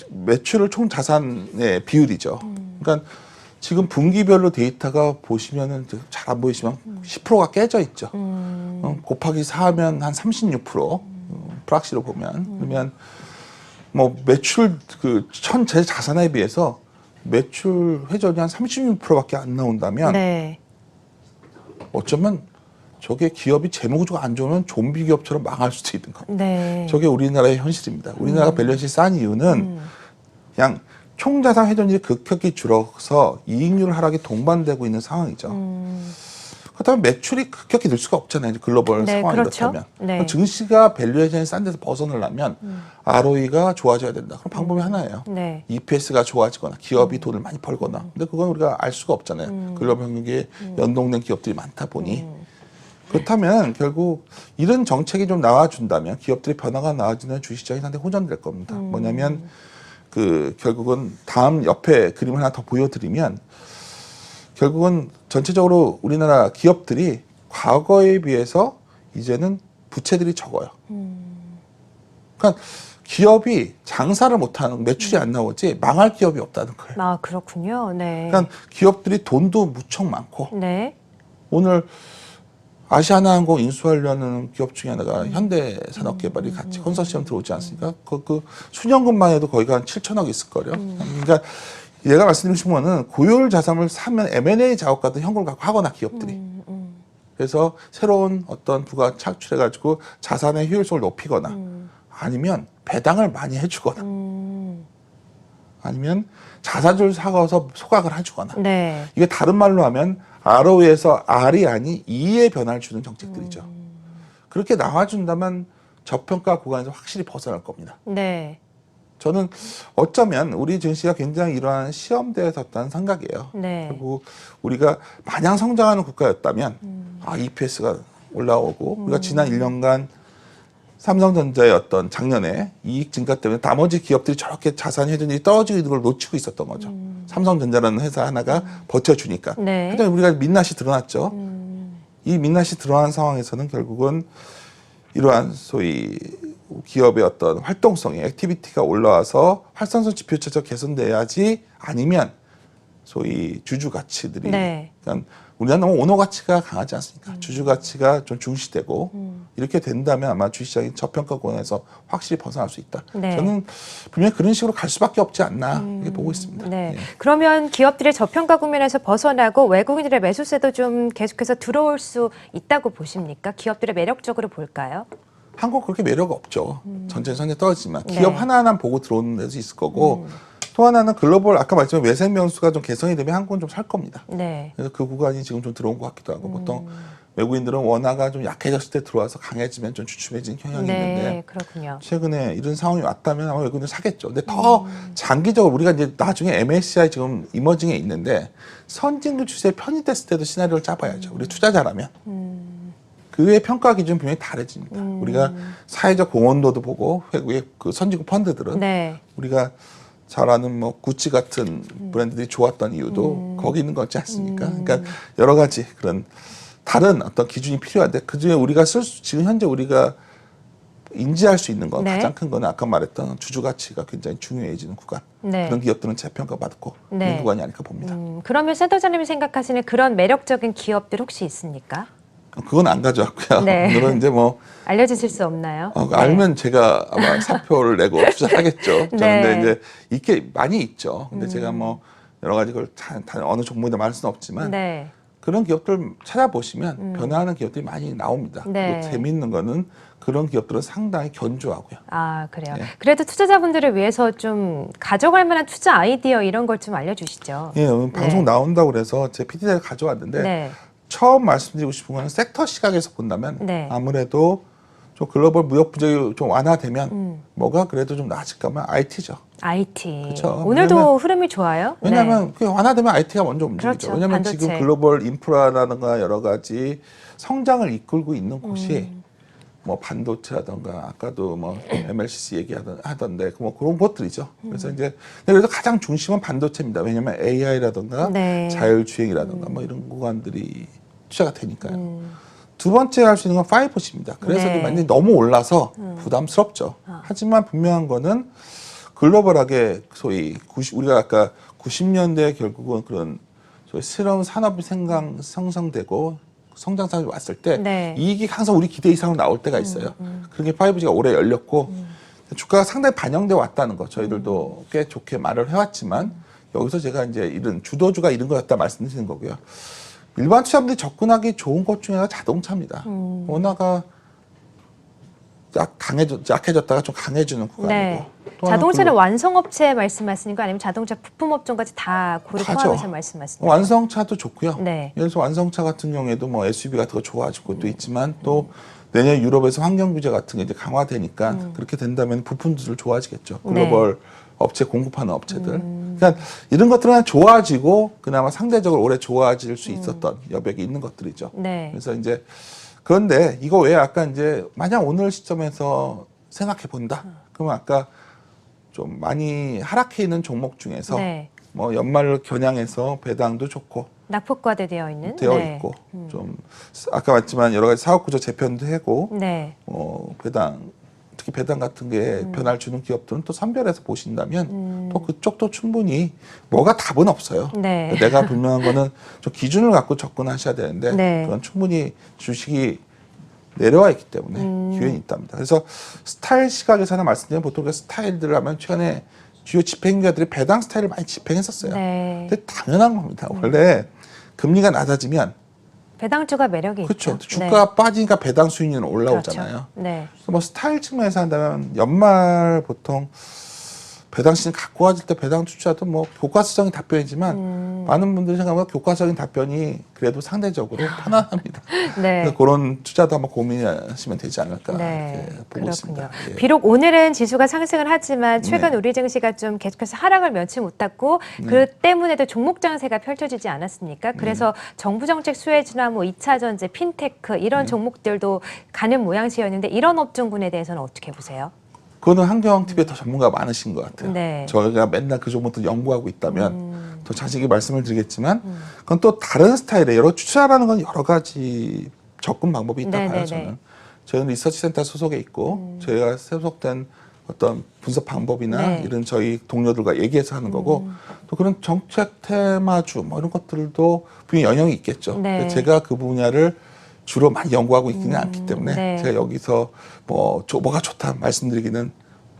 매출을 총자산의 비율이죠. 그러니까 지금 분기별로 데이터가 보시면은 잘 안 보이지만 10%가 깨져 있죠. 곱하기 4하면 한 36%. 프락시로 보면 그러면 뭐 매출 그 전체 자산에 비해서 매출 회전이 한 36%밖에 안 나온다면 네. 어쩌면 저게 기업이 재무구조가 안 좋으면 좀비 기업처럼 망할 수도 있는 겁니다. 네. 저게 우리나라의 현실입니다. 우리나라가 밸런스이 싼 이유는 그냥 총자산 회전율이 급격히 줄어서 이익률 하락이 동반되고 있는 상황이죠. 그렇다면 매출이 급격히 늘 수가 없잖아요. 이제 글로벌 네, 상황이 그렇죠. 그렇다면. 네. 증시가 밸류에이션이 싼 데서 벗어나려면 ROE가 좋아져야 된다. 그럼 방법이 하나예요. 네. EPS가 좋아지거나 기업이 돈을 많이 벌거나. 근데 그건 우리가 알 수가 없잖아요. 글로벌 경기에 연동된 기업들이 많다 보니. 그렇다면 결국 이런 정책이 좀 나와준다면 기업들의 변화가 나와주면 주식시장이 상당히 호전될 겁니다. 뭐냐면 그 결국은 다음 옆에 그림 하나 더 보여드리면 결국은 전체적으로 우리나라 기업들이 과거에 비해서 이제는 부채들이 적어요. 그러니까 기업이 장사를 못하는 매출이 안 나오지 망할 기업이 없다는 거예요. 아, 그렇군요. 네. 그러니까 기업들이 돈도 무척 많고 네. 오늘 아시아나항공 인수하려는 기업 중에 하나가 현대산업개발이 같이 컨소시엄 들어오지 않습니까? 그 수년근만 해도 거기가 한 7천억 있을 거예요. 그러니까 얘가 말씀드리고 싶은 거는 고효율 자산을 사면 M&A 작업 같은 현금을 갖고 하거나 기업들이. 그래서 새로운 어떤 부가 창출해가지고 자산의 효율성을 높이거나 아니면 배당을 많이 해주거나 아니면 자사주를 사가서 소각을 해주거나 네. 이게 다른 말로 하면 RO에서 R이 아닌 E의 변화를 주는 정책들이죠. 그렇게 나와준다면 저평가 구간에서 확실히 벗어날 겁니다. 네. 저는 어쩌면 우리 증시가 굉장히 이러한 시험대에 섰다는 생각이에요. 네. 그리고 우리가 마냥 성장하는 국가였다면 EPS가 올라오고 우리가 지난 1년간 삼성전자의 어떤 작년에 이익 증가 때문에 나머지 기업들이 저렇게 자산 회전율이 떨어지고 있는 걸 놓치고 있었던 거죠. 삼성전자라는 회사 하나가 버텨주니까. 네. 그다음에 우리가 민낯이 드러났죠. 이 민낯이 드러난 상황에서는 결국은 이러한 소위 기업의 어떤 활동성이 액티비티가 올라와서 활성성 지표처럼 개선돼야지 아니면 소위 주주 가치들이 네. 그러니까 우리나라 너무 오너 가치가 강하지 않습니까? 주주 가치가 좀 중시되고 이렇게 된다면 아마 주식시장이 저평가권에서 확실히 벗어날 수 있다. 네. 저는 분명히 그런 식으로 갈 수밖에 없지 않나 이렇게 보고 있습니다. 네. 예. 그러면 기업들의 저평가 국면에서 벗어나고 외국인들의 매수세도 좀 계속해서 들어올 수 있다고 보십니까? 기업들의 매력적으로 볼까요? 한국 그렇게 매력 없죠. 전체는 상당히 떨어지지만 네. 기업 하나하나 보고 들어오는 데도 있을 거고 또 하나는 글로벌 아까 말했지만 외생 변수가 좀 개선이 되면 한국은 좀 살 겁니다. 네. 그래서 그 구간이 지금 좀 들어온 것 같기도 하고 보통 외국인들은 원화가 좀 약해졌을 때 들어와서 강해지면 좀 주춤해지는 경향이 네, 있는데 그렇군요. 최근에 이런 상황이 왔다면 아마 외국인들 사겠죠. 근데 더 장기적으로 우리가 이제 나중에 MSCI 지금 이머징에 있는데 선진국 추세에 편입됐을 때도 시나리오를 짜봐야죠. 우리 투자자라면. 그의 평가 기준 분명히 다르집니다. 우리가 사회적 공헌도도 보고 외국의 그 선진국 펀드들은 네. 우리가 잘 아는 뭐 구찌 같은 브랜드들이 좋았던 이유도 거기 있는 거지 않습니까? 그러니까 여러 가지 그런 다른 어떤 기준이 필요한데 그중에 우리가 지금 현재 우리가 인지할 수 있는 건 네. 가장 큰 거는 아까 말했던 주주 가치가 굉장히 중요해지는 구간. 네. 그런 기업들은 재평가 받고 네. 그런 구간이 아닐까 봅니다. 그러면 센터장님이 생각하시는 그런 매력적인 기업들 혹시 있습니까? 그건 안 가져왔고요. 네. 오늘은 이제 뭐 알려주실 수 없나요? 네. 알면 제가 아마 사표를 내고 투자하겠죠. 네. 그런데 이제 이게 많이 있죠. 근데 제가 뭐 여러 가지 걸 다 어느 종목이다 말할 수는 없지만 네. 그런 기업들 찾아보시면 변화하는 기업들이 많이 나옵니다. 네. 그리고 재미있는 거는 그런 기업들은 상당히 견조하고요. 아, 그래요. 예. 그래도 투자자분들을 위해서 좀 가져갈 만한 투자 아이디어 이런 걸 좀 알려주시죠. 예, 오늘 방송 네. 나온다고 그래서 제 PD를 가져왔는데 네. 처음 말씀드리고 싶은 거는 섹터 시각에서 본다면 네. 아무래도 좀 글로벌 무역 분쟁이 좀 완화되면 뭐가 그래도 좀 나아질까 하면 IT죠. IT. 그쵸. 오늘도 왜냐면- 흐름이 좋아요. 왜냐하면 그 완화되면 IT가 먼저 움직이죠. 그렇죠. 왜냐하면 반도체. 지금 글로벌 인프라라든가 여러 가지 성장을 이끌고 있는 곳이 뭐 반도체라든가 아까도 뭐 MLCC 얘기하던데 뭐 그런 것들이죠. 그래서 이제 그래서 가장 중심은 반도체입니다. 왜냐하면 AI라든가 네. 자율주행이라든가 뭐 이런 구간들이 투자가 되니까요. 두 번째 할 수 있는 건 5G입니다. 그래서 네. 많이 너무 올라서 부담스럽죠. 하지만 분명한 거는 글로벌하게 소위 우리가 아까 90년대 결국은 그런 소위 새로운 산업이 생성되고 성장산업이 왔을 때 네. 이익이 항상 우리 기대 이상으로 나올 때가 있어요. 그런 게 5G가 올해 열렸고 주가가 상당히 반영돼 왔다는 거 저희들도 꽤 좋게 말을 해왔지만 여기서 제가 이제 이런 주도주가 이런 거였다 말씀드리는 거고요. 일반 투자자분들이 접근하기 좋은 것 중에 하나가 자동차입니다. 원화가 약해졌다가 좀 강해지는 구간이고. 네. 또 하나 자동차는 완성업체 말씀하시는 거 아니면 자동차 부품업종까지 다 고루 다죠. 포함해서 말씀하시는 거예요? 완성차도 좋고요. 네. 예를 들어서 완성차 같은 경우에도 뭐 SUV 같은 거 좋아지고 것도 있지만 또 내년 유럽에서 환경 규제 같은 게 이제 강화되니까 그렇게 된다면 부품들 좋아지겠죠. 글로벌 업체 공급하는 업체들. 그러니까 이런 것들은 좋아지고 그나마 상대적으로 올해 좋아질 수 있었던 여백이 있는 것들이죠. 네. 그래서 이제 그런데 이거 왜 아까 이제 만약 오늘 시점에서 생각해 본다. 그러면 아까 좀 많이 하락해 있는 종목 중에서 네. 뭐 연말을 겨냥해서 배당도 좋고 낙폭과대되어 있는 되어 네. 있고 좀 아까 말했지만 여러 가지 사업 구조 재편도 하고 네. 배당 특히 배당 같은 게 변화를 주는 기업들은 또 선별해서 보신다면 또 그쪽도 충분히 뭐가 답은 없어요. 네. 내가 분명한 거는 좀 기준을 갖고 접근하셔야 되는데 네. 그건 충분히 주식이 내려와 있기 때문에 기회는 있답니다. 그래서 스타일 시각에서는 말씀드리면 보통 그 스타일들을 하면 최근에 주요 집행가들이 배당 스타일을 많이 집행했었어요. 네. 근데 당연한 겁니다. 원래 금리가 낮아지면 배당주가 매력이 그렇죠. 있죠. 주가가 빠지니까 배당 수익률은 올라오잖아요. 그렇죠. 네. 그래서 뭐 스타일 측면에서 한다면 연말 보통 배당 시즌 갖고 와질 때 배당 투자도 뭐 교과서적인 답변이지만 많은 분들이 생각하면 교과서적인 답변이 그래도 상대적으로 편안합니다. 네. 그래서 그런 투자도 한번 고민하시면 되지 않을까 네, 이렇게 보고 있습니다. 예. 비록 오늘은 지수가 상승을 하지만 최근 네. 우리 증시가 좀 계속해서 하락을 면치 못했고 그 때문에도 종목 장세가 펼쳐지지 않았습니까? 그래서 정부 정책 수혜주나 뭐 2차 전지, 핀테크 이런 종목들도 가는 모양새였는데 이런 업종군에 대해서는 어떻게 보세요? 그거는 한경TV에 더 전문가가 많으신 것 같아요. 네. 저희가 맨날 그 종목들 연구하고 있다면 더 자세히 말씀을 드리겠지만 그건 또 다른 스타일의 투자라는 건 여러 가지 접근 방법이 있다고 네, 봐요. 네, 저는. 네. 저희는 리서치 센터 소속에 있고 저희가 소속된 어떤 분석 방법이나 네. 이런 저희 동료들과 얘기해서 하는 거고 또 그런 정책 테마주 뭐 이런 것들도 분명히 영향이 있겠죠. 네. 근데 제가 그 분야를 주로 많이 연구하고 있지는 않기 때문에 네. 제가 여기서 뭐가 좋다 말씀드리기는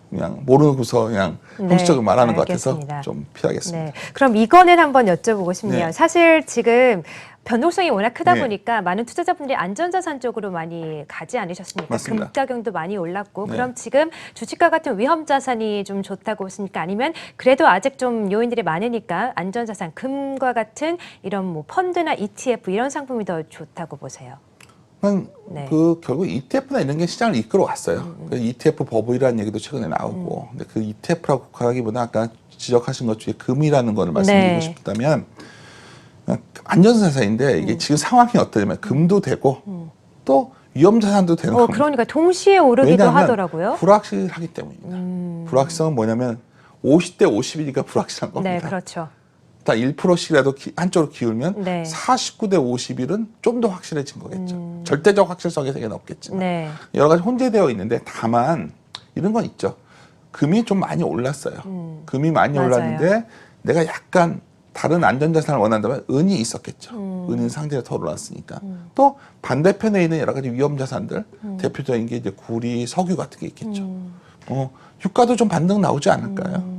그냥 모르고서 그냥 네, 형식적으로 말하는 것 같아서 알겠습니다. 좀 피하겠습니다. 네. 그럼 이거는 한번 여쭤보고 싶네요. 네. 사실 지금 변동성이 워낙 크다 네. 보니까 많은 투자자분들이 안전자산 쪽으로 많이 가지 않으셨습니까? 맞습니다. 금가격도 많이 올랐고 네. 그럼 지금 주식과 같은 위험자산이 좀 좋다고 보십니까? 아니면 그래도 아직 좀 요인들이 많으니까 안전자산, 금과 같은 이런 뭐 펀드나 ETF 이런 상품이 더 좋다고 보세요? 네. 그 결국 ETF나 이런 게 시장을 이끌어 왔어요. 그 ETF 버블이라는 얘기도 최근에 나오고, 근데 그 ETF라고 국하기보다 아까 지적하신 것 중에 금이라는 거를 말씀드리고 네. 싶다면 안전자산인데 이게 지금 상황이 어떠냐면 금도 되고 또 위험자산도 되는 겁니다. 그러니까 동시에 오르기도 왜냐하면 하더라고요. 불확실하기 때문입니다. 불확실성은 뭐냐면 50대 50이니까 불확실한 겁니다. 네, 그렇죠. 딱 1%씩이라도 한쪽으로 기울면 네. 49대 51은 좀 더 확실해진 거겠죠. 절대적 확실성의 세계는 없겠지만 네. 여러 가지 혼재되어 있는데 다만 이런 건 있죠. 금이 좀 많이 올랐어요. 금이 많이 맞아요. 올랐는데 내가 약간 다른 안전자산을 원한다면 은이 있었겠죠. 은은 상대가 더 올랐으니까. 또 반대편에 있는 여러 가지 위험자산들 대표적인 게 이제 구리, 석유 같은 게 있겠죠. 유가도 좀 반등 나오지 않을까요?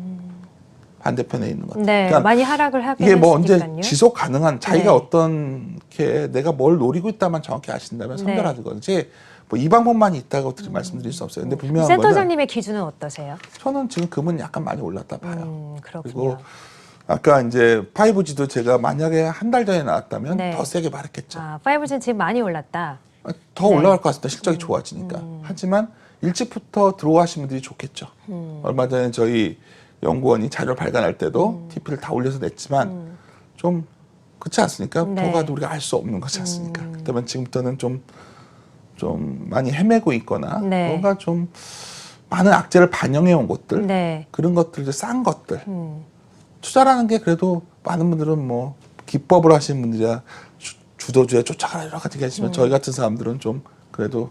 반대편에 있는 것. 네, 그러니까 많이 하락을 하게 이게 뭐 언제 했으니까요. 지속 가능한 자기가 네. 어떤 게 내가 뭘 노리고 있다만 정확히 아신다면 선별하는 거지. 뭐 이 방법만 있다고 말씀드릴 수 없어요. 근데 분명한 거는 센터장님의 기준은 어떠세요? 저는 지금 금은 약간 많이 올랐다 봐요. 그렇군요. 그리고 아까 이제 5G도 제가 만약에 한 달 전에 나왔다면 네. 더 세게 말했겠죠. 5G는 지금 많이 올랐다. 더 네. 올라갈 것 같습니다. 실적이 좋아지니까. 하지만 일찍부터 들어가신 분들이 좋겠죠. 얼마 전에 저희 연구원이 자료를 발간할 때도 TP를 다 올려서 냈지만 좀 그렇지 않습니까? 네. 더 가도 우리가 알 수 없는 거지 않습니까? 그렇다면 지금부터는 좀 많이 헤매고 있거나 네. 뭔가 좀 많은 악재를 반영해 온 것들 네. 그런 것들 이제 싼 것들 투자라는 게 그래도 많은 분들은 뭐 기법을 하시는 분들이야 주도주에 쫓아가라 여러 가지 계시면 저희 같은 사람들은 좀 그래도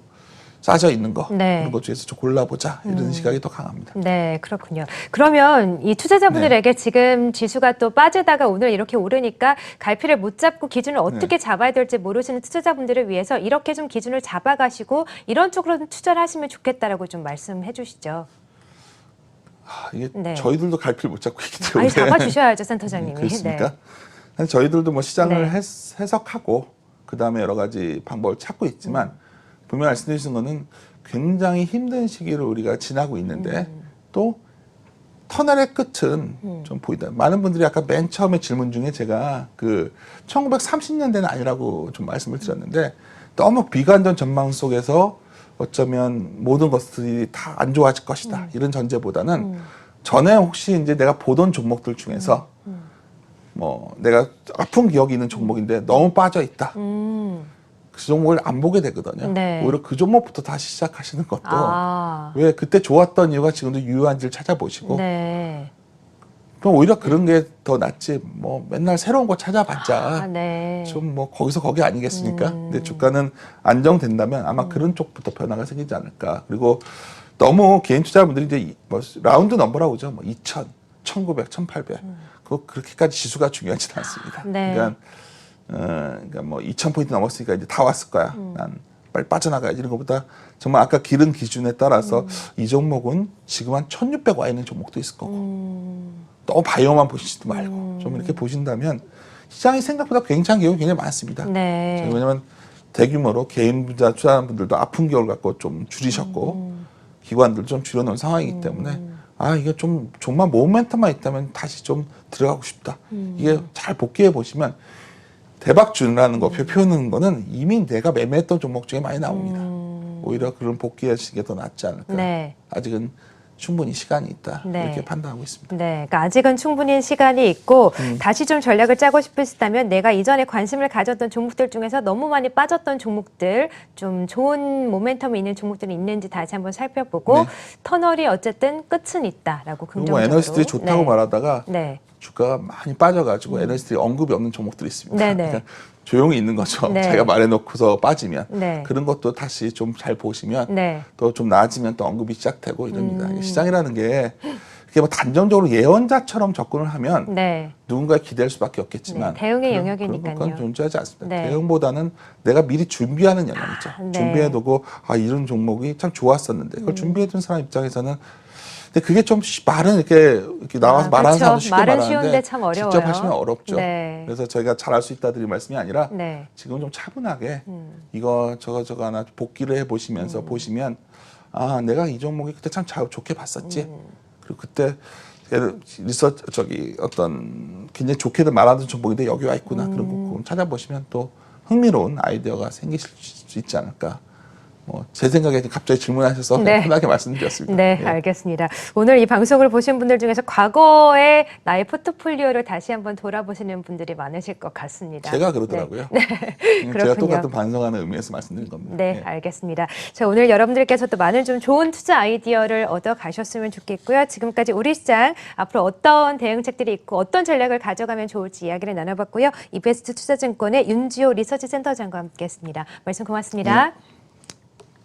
싸져 있는 거 네. 그런 것 중에서 좀 골라보자 이런 시각이 더 강합니다. 네, 그렇군요. 그러면 이 투자자분들에게 지금 지수가 또 빠지다가 오늘 이렇게 오르니까 갈피를 못 잡고 기준을 어떻게 잡아야 될지 모르시는 투자자분들을 위해서 이렇게 좀 기준을 잡아가시고 이런 쪽으로 투자를 하시면 좋겠다라고 좀 말씀해 주시죠. 이게 네. 저희들도 갈피를 못 잡고 있기 때문에 아니, 잡아주셔야죠, 센터장님이. 그렇습니까? 네. 사실 저희들도 뭐 시장을 네. 해석하고 그 다음에 여러 가지 방법을 찾고 있지만 분명히 말씀드리신 거는 굉장히 힘든 시기를 우리가 지나고 있는데 또 터널의 끝은 좀 보이다. 많은 분들이 아까 맨 처음에 질문 중에 제가 그 1930년대는 아니라고 좀 말씀을 드렸는데 너무 비관적 전망 속에서 어쩌면 모든 것들이 다 안 좋아질 것이다. 이런 전제보다는 전에 혹시 이제 내가 보던 종목들 중에서 뭐 내가 아픈 기억이 있는 종목인데 너무 빠져 있다. 그 종목을 안 보게 되거든요. 네. 오히려 그 종목부터 다시 시작하시는 것도 아, 왜 그때 좋았던 이유가 지금도 유효한지를 찾아보시고 네. 그럼 오히려 그런 게 더 낫지 뭐 맨날 새로운 거 찾아봤자 아, 네. 좀 뭐 거기서 거기 아니겠습니까? 근데 주가는 안정된다면 아마 그런 쪽부터 변화가 생기지 않을까. 그리고 너무 개인 투자분들이 이제 뭐 라운드 넘버라고 그러죠. 뭐 2,000, 1,900, 1,800. 그거 그렇게까지 지수가 중요하지는 않습니다. 네. 그러니까 뭐 2,000포인트 넘었으니까 이제 다 왔을 거야. 난 빨리 빠져나가야지 이런 것보다 정말 아까 기른 기준에 따라서 이 종목은 지금 한 1,600 와 있는 종목도 있을 거고 너무 바이오만 보시지도 말고 좀 이렇게 보신다면 시장이 생각보다 굉장히 기업이 굉장히 많습니다. 네. 왜냐하면 대규모로 개인 부자 투자하는 분들도 아픈 겨울 갖고 좀 줄이셨고 기관들도 좀 줄여놓은 상황이기 때문에 아 이게 좀 정말 모멘텀만 있다면 다시 좀 들어가고 싶다. 이게 잘 복귀해 보시면 대박주라는 거 표현하는 거는 이미 내가 매매했던 종목 중에 많이 나옵니다. 오히려 그런 복귀하시는 게 더 낫지 않을까. 네. 아직은 충분히 시간이 있다. 네. 이렇게 판단하고 있습니다. 네, 그러니까 아직은 충분히 시간이 있고 다시 좀 전략을 짜고 싶으시다면 내가 이전에 관심을 가졌던 종목들 중에서 너무 많이 빠졌던 종목들, 좀 좋은 모멘텀이 있는 종목들이 있는지 다시 한번 살펴보고 네. 터널이 어쨌든 끝은 있다라고 그리고 긍정적으로. 에너지들이 좋다고 네. 말하다가 네. 주가가 많이 빠져가지고 에너지들이 언급이 없는 종목들이 있습니다. 네네. 그러니까 조용히 있는 거죠. 네. 자기가 말해놓고서 빠지면 네. 그런 것도 다시 좀 잘 보시면 네. 또 좀 나아지면 또 언급이 시작되고 이럽니다. 시장이라는 게 그게 뭐 단정적으로 예언자처럼 접근을 하면 네. 누군가에 기댈 수밖에 없겠지만 네, 대응의 그런 영역이니까요. 건 존재하지 않습니다. 네. 대응보다는 내가 미리 준비하는 영역이죠. 네. 준비해두고 아 이런 종목이 참 좋았었는데 그걸 준비해둔 사람 입장에서는 근데 그게 좀 말은 이렇게 나와서 말하는 그렇죠. 사람도 쉽게 말은 말하는데 쉬운데 참 어려워요. 직접 하시면 어렵죠. 네. 그래서 저희가 잘할 수 있다 드릴 말씀이 아니라 네. 지금 좀 차분하게 이거 저거 하나 복귀를 해보시면서 보시면 아 내가 이 종목이 그때 참 좋게 봤었지. 그리고 그때 리서치 어떤 굉장히 좋게들 말하던 종목인데 여기 와 있구나. 그런 거 찾아보시면 또 흥미로운 아이디어가 생기실 수 있지 않을까. 뭐 제 생각에 갑자기 질문하셔서 네. 편하게 말씀드렸습니다. 네, 예. 알겠습니다. 오늘 이 방송을 보신 분들 중에서 과거의 나의 포트폴리오를 다시 한번 돌아보시는 분들이 많으실 것 같습니다. 제가 그러더라고요. 제가 그렇군요. 똑같은 반성하는 의미에서 말씀드린 겁니다. 네, 예. 알겠습니다. 자, 오늘 여러분들께서도 많은 좀 좋은 투자 아이디어를 얻어 가셨으면 좋겠고요. 지금까지 우리 시장 앞으로 어떤 대응책들이 있고 어떤 전략을 가져가면 좋을지 이야기를 나눠봤고요. 이베스트 투자증권의 윤지호 리서치 센터장과 함께했습니다. 말씀 고맙습니다. 네.